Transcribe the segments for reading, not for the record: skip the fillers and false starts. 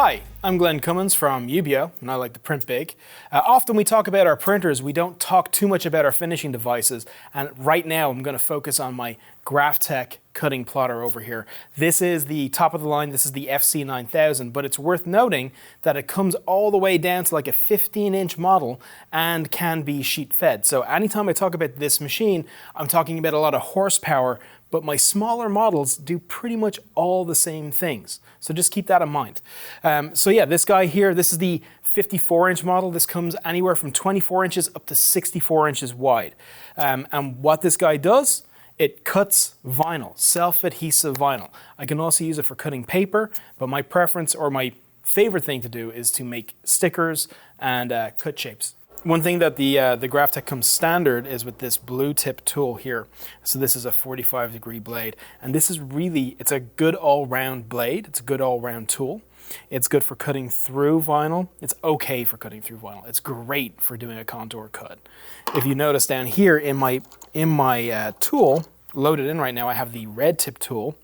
Hi, I'm Glenn Cummins from Ubio, and I like to print big. Often we talk about our printers, we don't talk too much about our finishing devices, and right now I'm going to focus on my Graphtec cutting plotter over here. This is the top of the line, this is the FC9000, but it's worth noting that it comes all the way down to like a 15-inch model and can be sheet fed. So anytime I talk about this machine, I'm talking about a lot of horsepower, but my smaller models do pretty much all the same things. So just keep that in mind. So yeah, this guy here, this is the 54-inch model. This comes anywhere from 24 inches up to 64 inches wide. And what this guy does, it cuts vinyl, self-adhesive vinyl. I can also use it for cutting paper, but my preference or my favorite thing to do is to make stickers and cut shapes. One thing that the Graphtec comes standard is with this blue tip tool here. So this is a 45-degree blade, and this is really, it's a good all-round blade. It's a good all-round tool. It's good for cutting through vinyl. It's okay for cutting through vinyl. It's great for doing a contour cut. If you notice down here in my tool, loaded in right now, I have the red tip tool.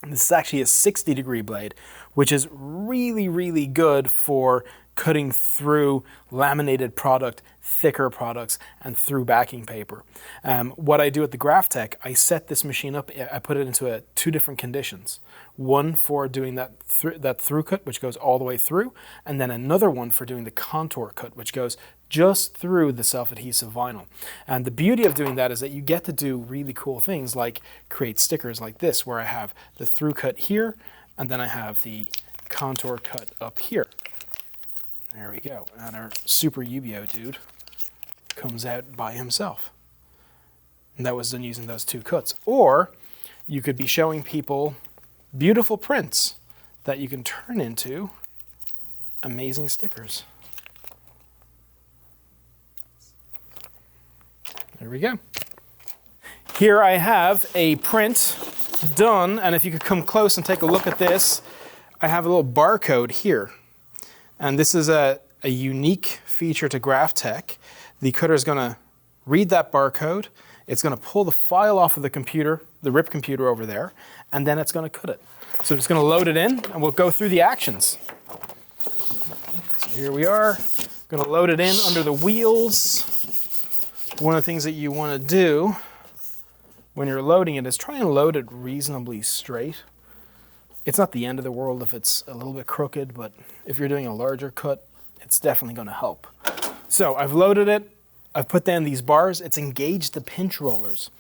This is actually a 60-degree blade, which is really, really good for cutting through laminated product, thicker products, and through backing paper. What I do at the Graphtec, I set this machine up, I put it into two different conditions. One for doing that through cut, which goes all the way through, and then another one for doing the contour cut, which goes just through the self-adhesive vinyl. And the beauty of doing that is that you get to do really cool things like create stickers like this, where I have the through cut here, and then I have the contour cut up here. There we go. And our super Ubio dude comes out by himself. And that was done using those two cuts. Or you could be showing people beautiful prints that you can turn into amazing stickers. There we go. Here I have a print done, and if you could come close and take a look at this, I have a little barcode here. And this is a unique feature to Graphtec. The cutter is going to read that barcode. It's going to pull the file off of the computer, the RIP computer over there, and then it's going to cut it. So I'm just going to load it in, and we'll go through the actions. So here we are. Going to load it in under the wheels. One of the things that you want to do when you're loading it is try and load it reasonably straight. It's not the end of the world if it's a little bit crooked, but if you're doing a larger cut, it's definitely going to help. So I've loaded it. I've put down these bars. It's engaged the pinch rollers.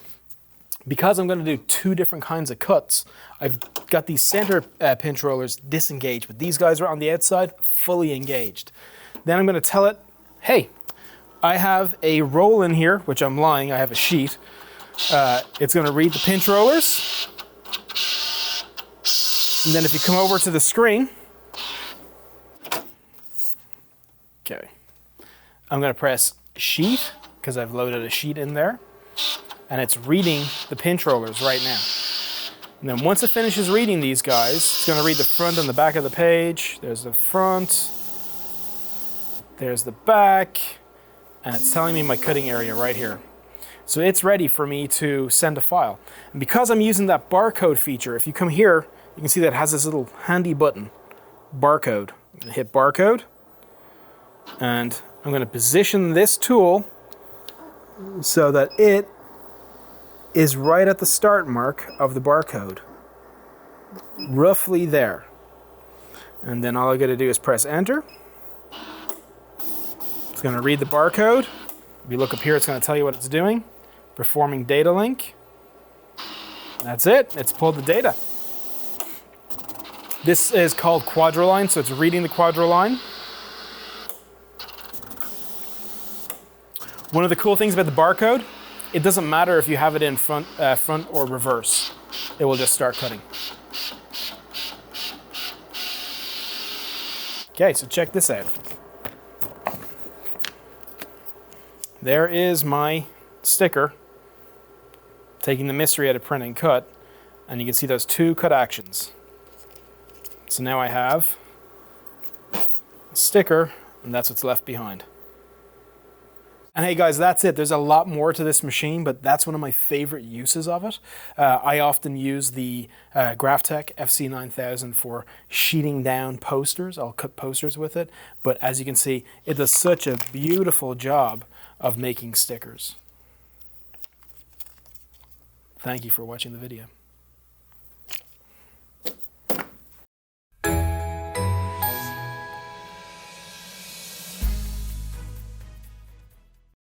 Because I'm going to do two different kinds of cuts, I've got these center pinch rollers disengaged, but these guys are on the outside, fully engaged. Then I'm going to tell it, hey, I have a roll in here, which I'm lying, I have a sheet. It's going to read the pinch rollers. And then if you come over to the screen, okay, I'm going to press sheet because I've loaded a sheet in there, and it's reading the pinch rollers right now. And then once it finishes reading these guys, it's going to read the front and the back of the page. There's the front, there's the back, and it's telling me my cutting area right here. So it's ready for me to send a file. And because I'm using that barcode feature, if you come here, you can see that it has this little handy button, barcode. I'm going to hit barcode, and I'm going to position this tool so that it is right at the start mark of the barcode, roughly there. And then all I got to do is press enter. It's going to read the barcode. If you look up here, it's going to tell you what it's doing. Performing data link. That's it. It's pulled the data. This is called Quadraline, so it's reading the Quadraline. One of the cool things about the barcode, it doesn't matter if you have it in front or reverse. It will just start cutting. Okay, so check this out. There is my sticker, taking the mystery out of print and cut, and you can see those two cut actions. So now I have a sticker, and that's what's left behind. And hey guys, that's it. There's a lot more to this machine, but that's one of my favorite uses of it. I often use the Graphtec FC9000 for sheeting down posters. I'll cut posters with it, but as you can see, it does such a beautiful job of making stickers. Thank you for watching the video.